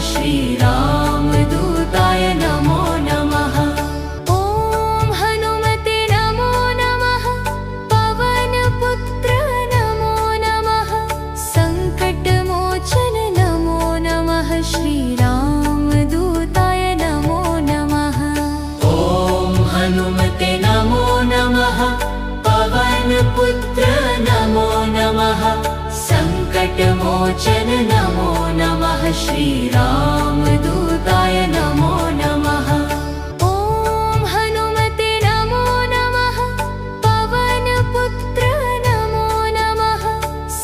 श्रीरामदूताय नमो नमः। ॐ हनुमते नमो नमः। पवनपुत्र नमो नमः। सङ्कटमोचन नमो नमः। श्रीरामदूताय नमो नमः। ॐ हनुमते नमो नमः। पवनपुत्र नमो नमः। सङ्कटमोचन नमो नमः। श्रीरामदूताय नमो नमः। ॐ हनुमते नमो नमः। पवनपुत्र नमो नमः।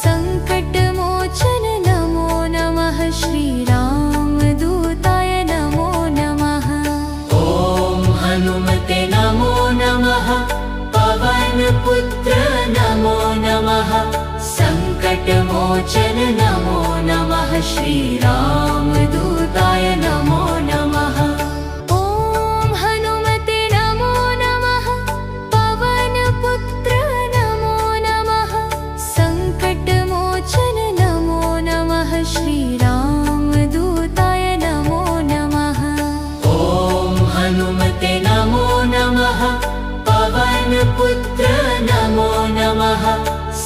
सङ्कटमोचन नमो नमः। श्रीरामदूताय नमो नमः। ॐ हनुमते नमो नमः। पवनपुत्र नमो नमः। सङ्कटमोचन नमो नमः। श्रीरामदूताय नमो नमः। ॐ हनुमते नमो नमः। पवनपुत्र नमो नमः। सङ्कटमोचन नमो नमः। श्रीरामदूताय नमो नमः। ॐ हनुमते नमो नमः। पवनपुत्र नमो नमः।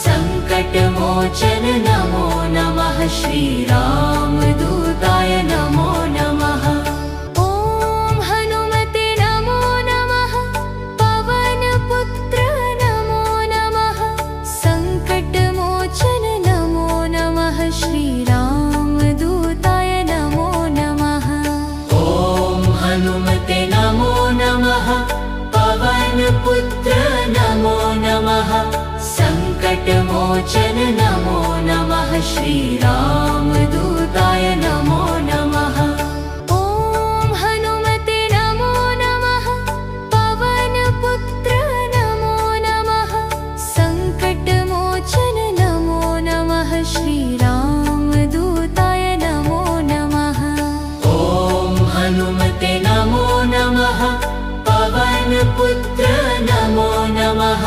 सङ्कटमोचन नमो नमः। श्रीरामदूताय नमो नमः। ॐ हनुमते नमो नमः। पवनपुत्र नमो नमः। सङ्कटमोचन नमो नमः। श्रीरामदूताय नमो नमः। ॐ हनुमते नमो नमः। पवनपुत्र नमो नमः। सङ्कटमोचन नमो नमः। श्रीरामदूताय नमो नमः। ॐ हनुमते नमो नमः। पवनपुत्र नमो नमः। सङ्कटमोचन नमो नमः। श्रीरामदूताय नमो नमः। ॐ हनुमते नमो नमः। पवनपुत्र नमो नमः।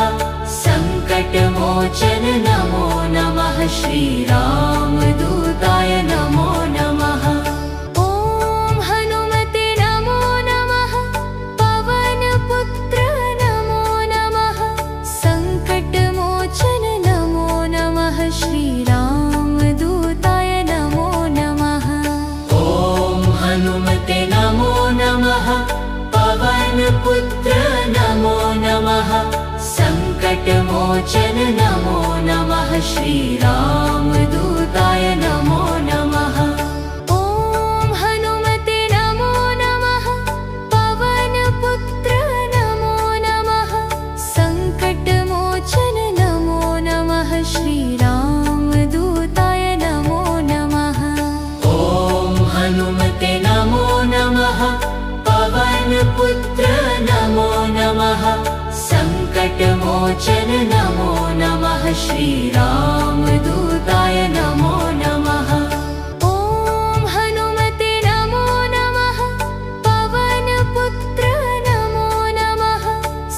सङ्कटमोचन नमो नमः। श्रीरामदूताय नमो नमः। ॐ हनुमते नमो नमः। पवनपुत्र नमो नमः। सङ्कटमोचन नमो नमः। श्रीरामदूताय नमो नमः। ॐ हनुमते नमो नमः। पवनपुत्र नमो नमः। सङ्कटमोचन नमो नमः। श्रीरामदूताय नमो नमः। ॐ हनुमते नमो नमः। पवनपुत्र नमो नमः। सङ्कटमोचन नमो नमः। श्रीरामदूताय नमो नमः। ॐ हनुमते नमो नमः। पवनपुत्र नमो नमः। सङ्कटमोचन नमो नमः। श्रीरामदूताय नमो नमः। ॐ हनुमते नमो नमः। पवनपुत्र नमो नमः।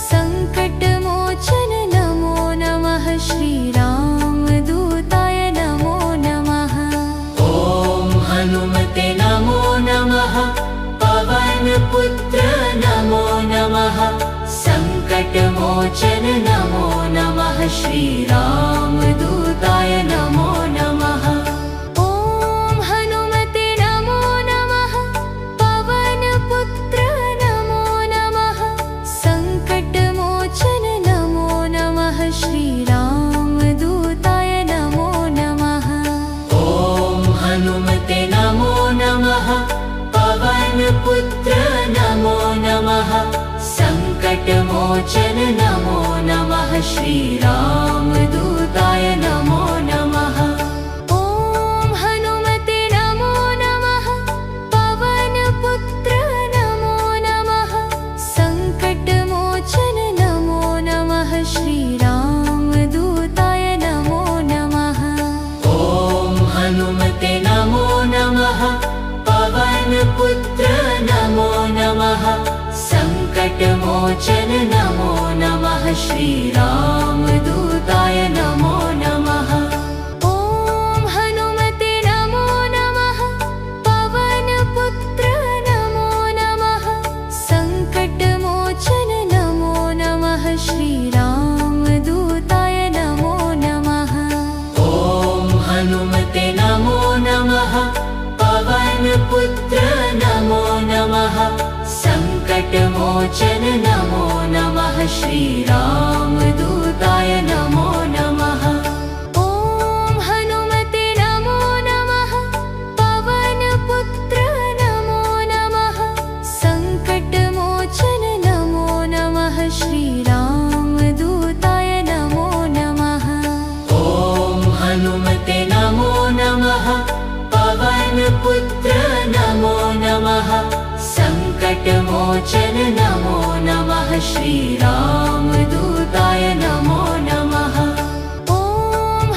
सङ्कटमोचन नमो नमः। श्रीरामदूताय नमो नमः। ॐ हनुमते नमो नमः। पवनपुत्र नमो नमः। सङ्कटमोचन नमो नमः। श्रीरामदूताय नमो नमः। ॐ हनुमते नमो नमः। पवनपुत्र नमो नमः। सङ्कटमोचन नमो नमः। श्रीरामदूताय नमो नमः। ॐ हनुमते नमो नमः। पवनपुत्र नमो नमः। सङ्कटमोचन नमो नमः। श्रीरामदूताय नमो नमः। ॐ हनुमते नमो नमः। पवनपुत्र नमो नमः। सङ्कटमोचन नमो नमः। श्रीरामदूताय नमो नमः। ॐ हनुमते नमो नमः। पवनपुत्र नमो नमः। सङ्कटमोचन नमो नमः। श्रीरामदूताय नमो नमः। ॐ हनुमते नमो नमः। पवन श्रीरामदूताय नमो नमः। ॐ हनुमते नमो नमः। पवनपुत्र नमो नमः। सङ्कटमोचन नमो नमः। श्रीरामदूताय नमो नमः। ॐ हनुमते नमो नमः। पवनपुत्र नमो नमः। सङ्कटमोचन नमो नमः। श्रीरामदूताय नमो नमः। ॐ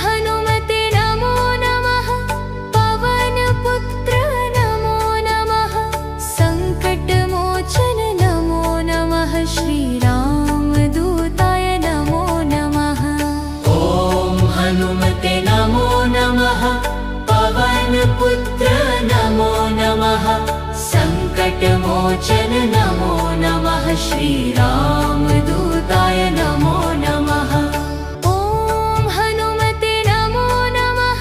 हनुमते नमो नमः। पवनपुत्र नमो नमः। सङ्कटमोचन नमो नमः। श्रीरामदूताय नमो नमः। ॐ हनुमते नमो नमः। पवनपुत्र नमो नमः। सङ्कटमोचन नमो नमः। श्रीरामदूताय नमो नमः। ॐ हनुमते नमो नमः।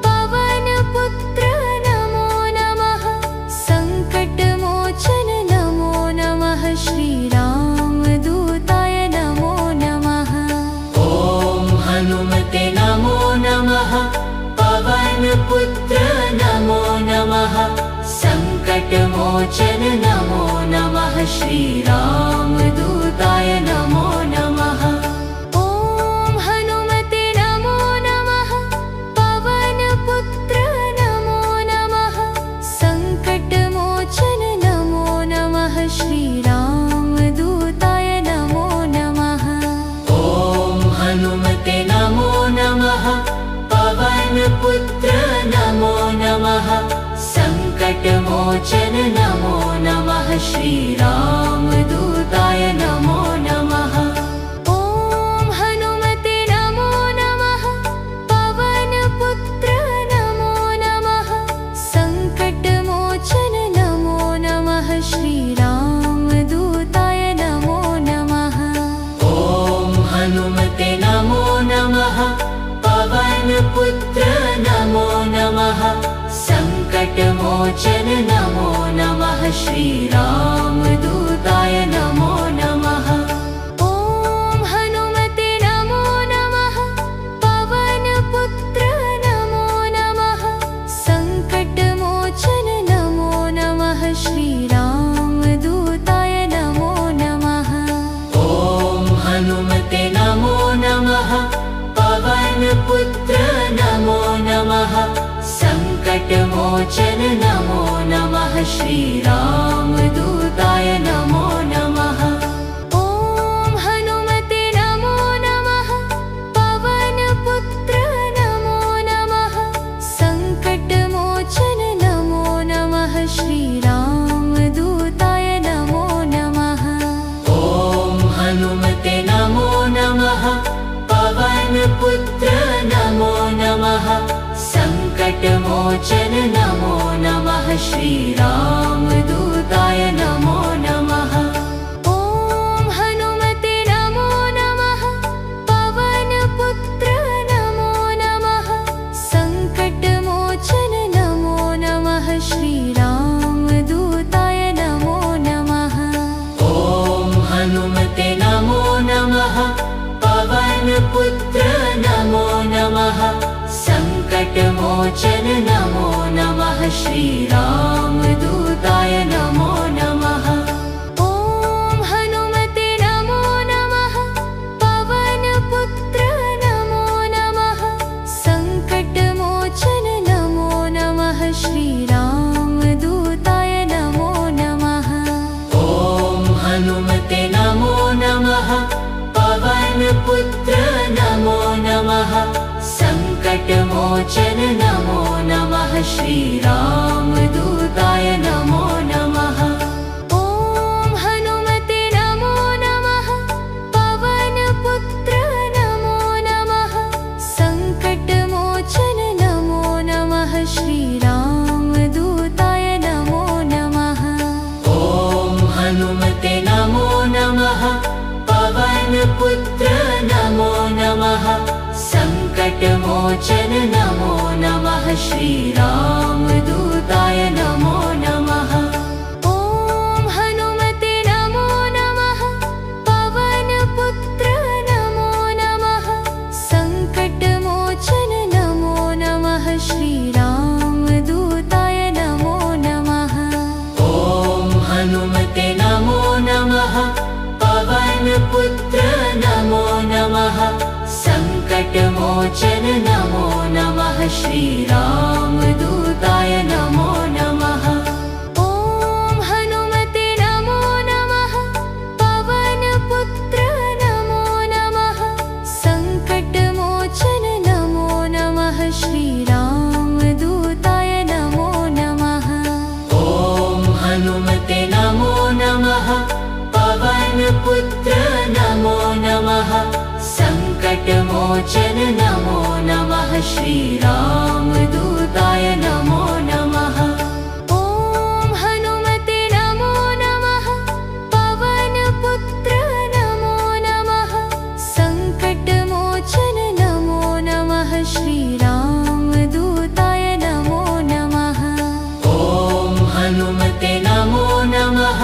पवनपुत्र नमो नमः। सङ्कटमोचन नमो नमः। श्रीरामदूताय नमो नमः। ॐ हनुमते नमो नमः। पवनपुत्र नमो नमः। सङ्कटमोचन नमो नमः। श्रीरामदूताय नमो नमः। ॐ हनुमते नमो नमः। पवनपुत्र नमो नमः। सङ्कटमोचन नमो नमः। श्रीरामदूताय नमो नमः। ॐ हनुमते नमो नमः। पवनपुत्र नमो नमः। सङ्कटमोचन नमो नमः। श्रीरामदूताय नमो नमः। ॐ हनुमते नमो नमः। पवनपुत्र नमो नमः। सङ्कटमोचन नमो नमः। श्रीरामदूताय नमो नमः। ॐ हनुमते नमो नमः। पवनपुत्र नमो नमः। सङ्कटमोचन नमो नमः। श्रीरामदूताय नमो नमः। ॐ हनुमते नमो नमः। पवनपुत्र नमो नमः। सङ्कटमोचन नमो नमः। श्रीरामदूताय नमो नमः। ॐ हनुमते नमो नमः। पवनपुत्र नमो नमः। सङ्कटमोचन नमो नमः। श्रीरामदूताय नमो नमः। ॐ हनुमते नमो नमः। पवनपुत्र नमो नमः। सङ्कटमोचन नमो नमः। श्रीरामदूताय नमो नमः। ॐ हनुमते नमो नमः। पवनपुत्र नमो नमः। सङ्कटमोचन नमो नमः। श्रीरामदूताय नमो नमः। ॐ हनुमते नमो नमः। पवनपुत्र नमो नमः। सङ्कटमोचन नमो नमः। श्रीरामदूताय नमो नमः। ॐ हनुमते नमो नमः। पवनपुत्र नमो नमः। सङ्कटमोचन नमो नमः। श्रीरामदूताय नमो नमः। ॐ हनुमते नमो नमः। पवनपुत्र नमो नमः। सङ्कटमोचन नमो नमः। श्रीरामदूताय नमो नमः। ॐ हनुमते नमो नमः। पवनपुत्र नमो नमः। सङ्कटमोचन नमो नमः। श्रीरामदूताय नमो नमः। ॐ हनुमते नमो नमः। पवनपुत्र नमो नमः। सङ्कटमोचन नमो नमः। श्रीरामदूताय नमो नमः। ॐ हनुमते नमो नमः। पवनपुत्र नमो नमः। सङ्कटमोचन नमो नमः। श्रीरामदूताय नमो नमः। ॐ हनुमते नमो नमः। पवन सङ्कटमोचन नमो नमः श्रीरामदूताय नमो नमः ॐ हनुमते नमो नमः पवनपुत्र नमो नमः सङ्कटमोचन नमो नमः श्रीरामदूताय नमो नमः ॐ हनुमते नमो नमः पवनपुत्र नमो नमः सङ्कटमोचन नमो नमः श्रीरामदूताय नमो नमः ॐ हनुमते नमो नमः पवनपुत्र नमो नमः सङ्कटमोचन नमो नमः श्रीरामदूताय नमो नमः ॐ हनुमते नमो नमः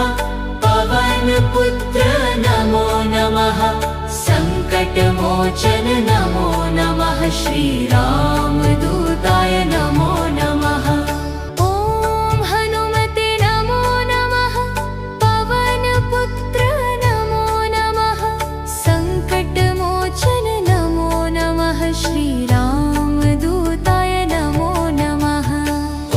पवनपुत्र नमो नमः सङ्कटमोचन नमो नमः श्रीरामदूताय नमो नमः ॐ हनुमते नमो नमः पवनपुत्र नमो नमः सङ्कटमोचन नमो नमः श्रीरामदूताय नमो नमः ॐ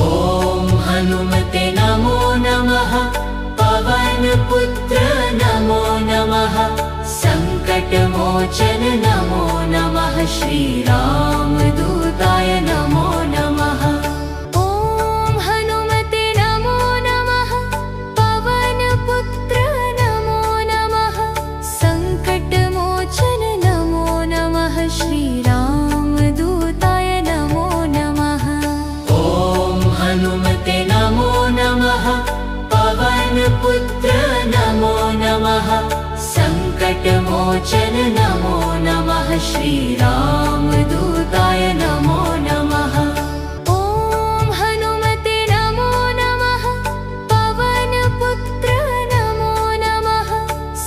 हनुमते नमो नमः पवनपुत्र नमो नमः सङ्कटमोचन नमो नमः श्रीरामदूताय नमो नमः ॐ हनुमते नमो नमः पवनपुत्र नमो नमः सङ्कटमोचन नमो नमः श्रीरामदूताय नमो नमः ॐ हनुमते नमो नमः पवनपुत्र नमो नमः सङ्कटमोचन नमो नमः श्रीरामदूताय नमो नमः ॐ हनुमते नमो नमः पवनपुत्र नमो नमः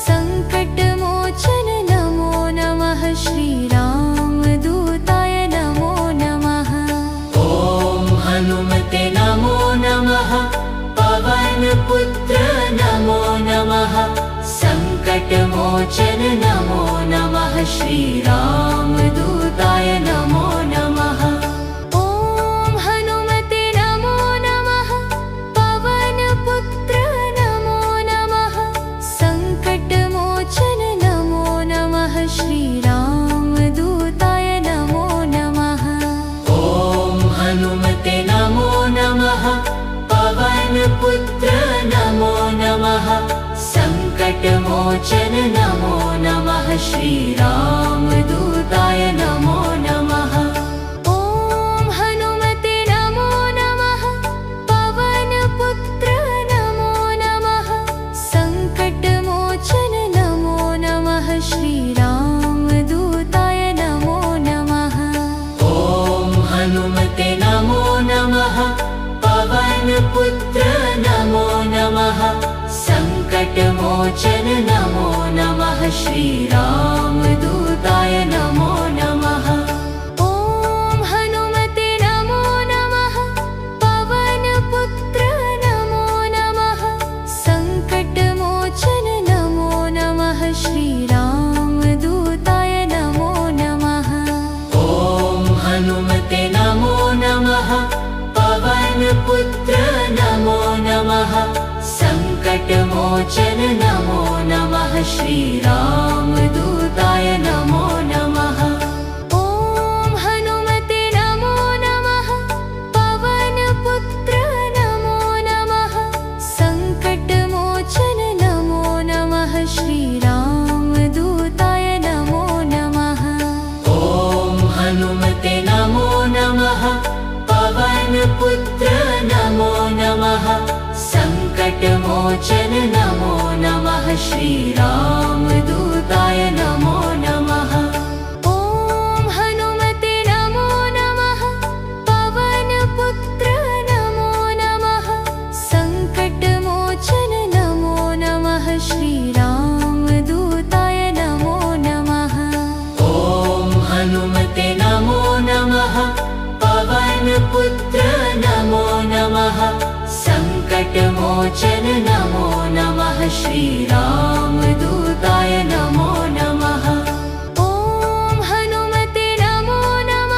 सङ्कटमोचन नमो नमः श्रीरामदूताय नमो नमः ॐ हनुमते नमो नमः पवनपुत्र नमो नमः सङ्कटमोचन नमो नमः श्रीरामदूताय नमो नमः ॐ हनुमते नमो नमः पवनपुत्र नमो नमः सङ्कटमोचन नमो नमः श्रीरामदूताय नमो नमः ॐ हनुमते नमो नमः पवनपुत्र नमो नमः सङ्कटमोचन नमो नमः श्रीरामदूताय नमो नमः ॐ हनुमते नमो नमः पवनपुत्र नमो नमः सङ्कटमोचन नमो नमः श्रीरामदूताय नमो नमः ॐ हनुमते नमो नमः पवनपुत्र नमो नमः सङ्कटमोचन नमो नमः श्रीरामदूताय नमो नमः ॐ हनुमते नमो नमः पवनपुत्र नमो नमः सङ्कटमोचन नमो नमः श्रीरामदूताय नमो नमः ॐ हनुमते नमो नमः पवनपुत्र नमो नमः सङ्कटमोचन नमो नमः श्रीरामदूताय नमो नमः ॐ हनुमते नमो नमः पवनपुत्र नमो नमः सङ्कटमोचन नमो नमः श्रीरामदूताय नमो नमः ॐ हनुमते नमो नमः पवनपुत्र नमो नमः सङ्कटमोचन नमो नमः श्रीरामदूताय नमो नमः ॐ हनुमते नमो नमः पवनपुत्र नमो नमः सङ्कटमोचन नमो नमः श्रीरामदूताय नमो नमः ॐ हनुमते नमो नमः पवनपुत्र नमो नमः सङ्कटमोचन नमो नमः श्रीरामदूताय नमो नमः ॐ हनुमते नमो नमः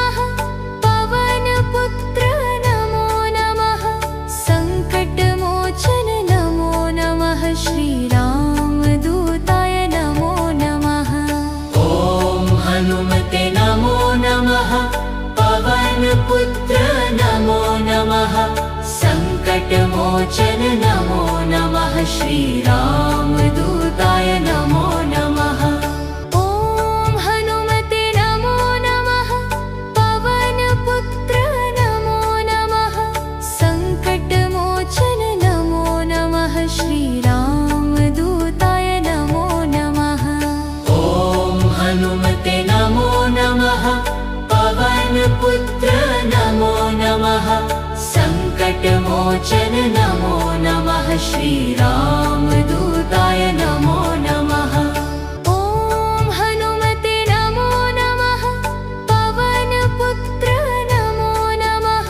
संकटमोचन नमो नमः श्रीरामदूताय नमो नमः ॐ हनुमते नमो नमः पवनपुत्र नमो नमः सङ्कटमोचन नमो नमः श्रीरामदूताय नमो नमः ॐ हनुमते नमो नमः पवनपुत्र नमो नमः सङ्कटमोचन नमो नमः श्रीरामदूताय नमो नमः ॐ हनुमते नमो नमः पवनपुत्र नमो नमः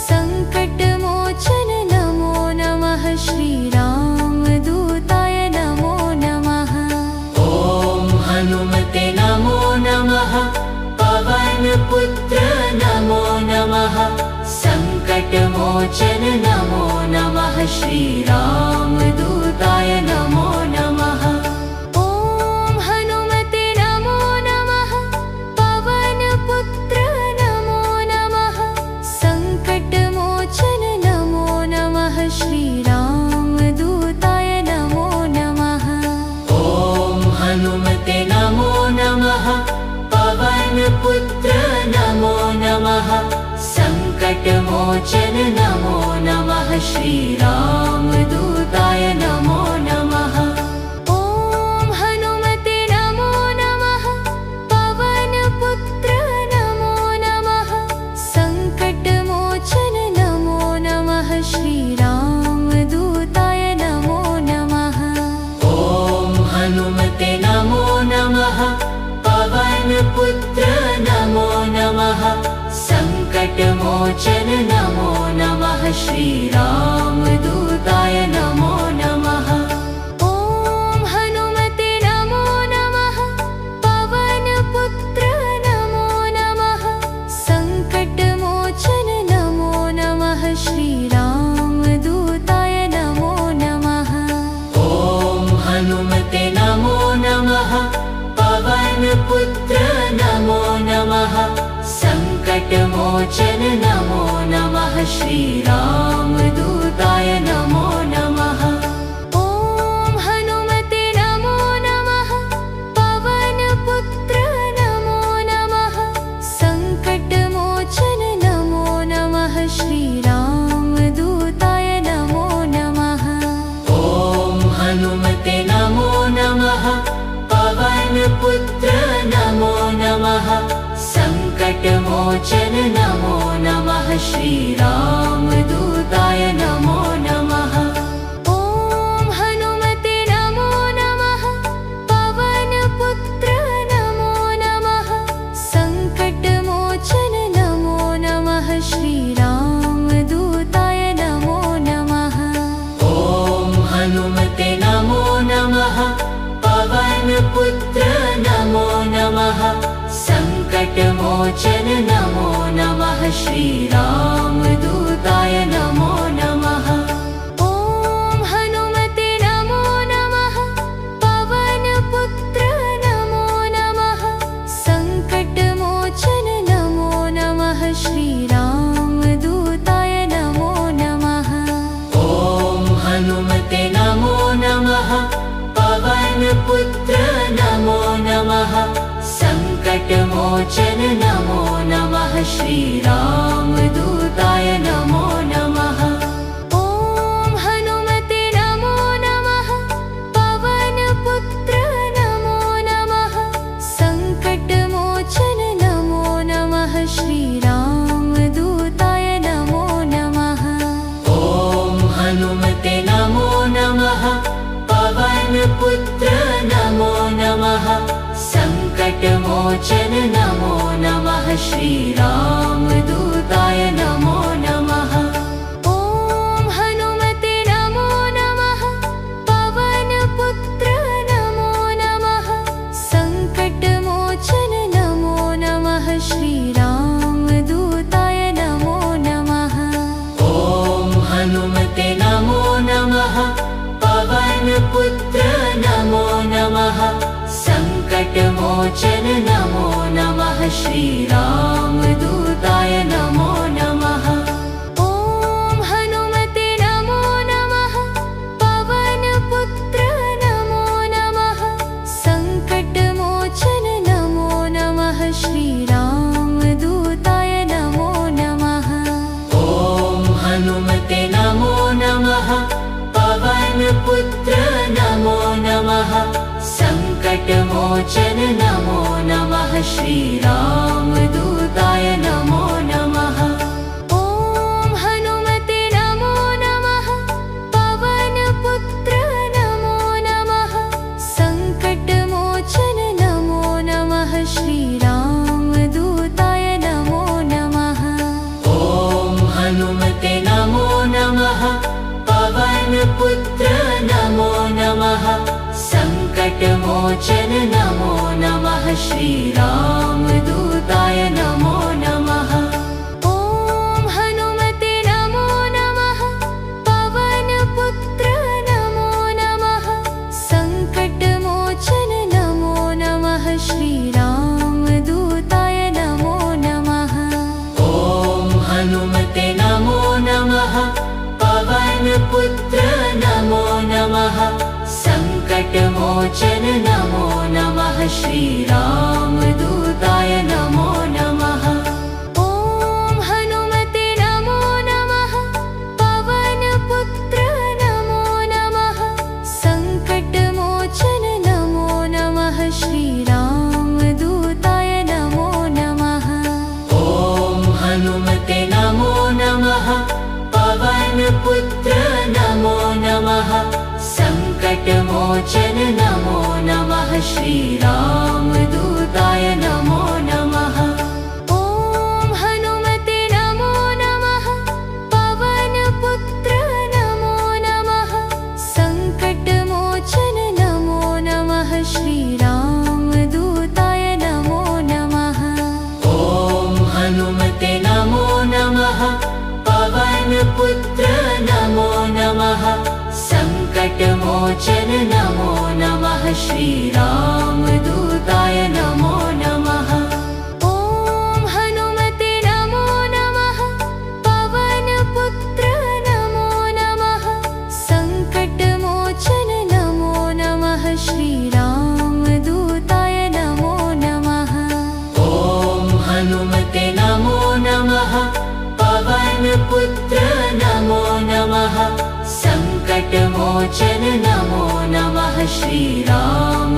सङ्कटमोचन नमो नमः श्रीरामदूताय नमो नमः ॐ हनुमते नमो नमः पवनपुत्र नमो नमः सङ्कटमोचन नमो नमः श्रीरामदूताय नमो नमः ॐ हनुमते नमो नमः पवनपुत्र नमो नमः सङ्कटमोचन नमो नमः श्रीरामदूताय नमो नमः ॐ हनुमते नमो नमः पवनपुत्र नमो नमः सङ्कटमोचन नमो नमः श्रीरामदूताय नमो नमः ॐ हनुमते नमो नमः पवनपुत्र नमो नमः सङ्कटमोचन नमो नमः श्रीरामदूताय नमो नमः ॐ हनुमते नमो नमः पवनपुत्र नमो नमः सङ्कटमोचन नमो नमः श्रीरामदूताय नमो नमः ॐ हनुमते नमो नमः पवनपुत्र नमो नमः सङ्कटमोचन नमो नमः श्रीरामदूताय नमो नमः ॐ हनुमते नमो नमः पवनपुत्र नमो नमः सङ्कटमोचन नमो नमः श्रीरामदूताय नमो नमः ॐ हनुमते नमो नमः पवनपुत्र नमो नमः सङ्कटमोचन नमो नमः श्रीरामदूताय नमो नमः ॐ हनुमते नमो नमः पवनपुत्र नमो नमः सङ्कटमोचन नमो नमः श्रीरामदूताय नमो नमः ॐ हनुमते नमो नमः पवनपुत्र नमो नमः सङ्कटमोचन नमो नमः श्रीरामदूताय नमो नमः ॐ हनुमते नमो नमः पवनपुत्र नमो नमः सङ्कटमोचन नमो नमः श्रीरामदूताय नमो नमः ॐ हनुमते नमो नमः पवनपुत्र नमो नमः सङ्कटमोचन नमो नमः श्रीरामदूताय नमो नमः ॐ हनुमते नमो नमः पवनपुत्र नमो नमः सङ्कटमोचन नमो नमः श्रीरामदूताय नमो नमः ॐ हनुमते नमो नमः पवनपुत्र नमो नमः सङ्कटमोचन नमो नमः श्रीरामदूताय नमो नमः ॐ हनुमते नमो नमः पवनपुत्र नमो नमः सङ्कटमोचन नमो नमः श्रीरामदूताय नमो नमः ॐ हनुमते नमो नमः पवनपुत्र नमो नमः सङ्कटमोचन नमो नमः श्रीरामदूताय नमो नमः ॐ हनुमते नमो नमः पवनपुत्र नमो नमः सङ्कटमोचन नमो नमः श्रीरामदूताय नमो नमः ॐ हनुमते नमो पवनपुत्र नमो नमः सङ्कटमोचन नमो नमः श्रीरामदूताय नमो नमः ॐ हनुमते नमो नमः पवनपुत्र नमो नमः सङ्कटमोचन नमो नमः श्रीरामदूताय नमो नमः ॐ हनुमते नमो नमः पवनपुत्र नमो नमः सङ्कटमोचन नमो नमः श्रीरामदूताय नमो नमः ॐ हनुमते नमो नमः पवनपुत्र नमो नमः सङ्कटमोचन नमो नमः श्रीरामदूताय नमो नमः ॐ हनुमते नमो नमः पवनपुत्र नमो नमः सङ्कटमोचन नमो नमः श्रीरामदूताय नमो नमः ॐ हनुमते नमो नमः पवनपुत्र नमो नमः सङ्कटमोचन नमो नमः श्रीरामदूताय नमो नमः ॐ हनुमते नमो नमः पवनपुत्र नमो नमः सङ्कटमोचन नमो नमः श्रीरामदूताय नमो नमः ॐ हनुमते नमो नमः पवनपुत्र नमो नमः सङ्कटमोचन नमो नमः श्रीरामदूताय नमो नमः ॐ हनुमते नमो नमः पवनपुत्र नमो नमः सङ्कटमोचन नमो नमः श्रीरामदूताय नमो नमः ॐ हनुमते नमो नमः पवनपुत्र नमो नमः सङ्कटमोचन नमो नमः श्रीरामदूताय नमो नमः ॐ हनुमते नमो नमः पवनपुत्र नमो नमः सङ्कटमोचन नमो नमः श्रीराम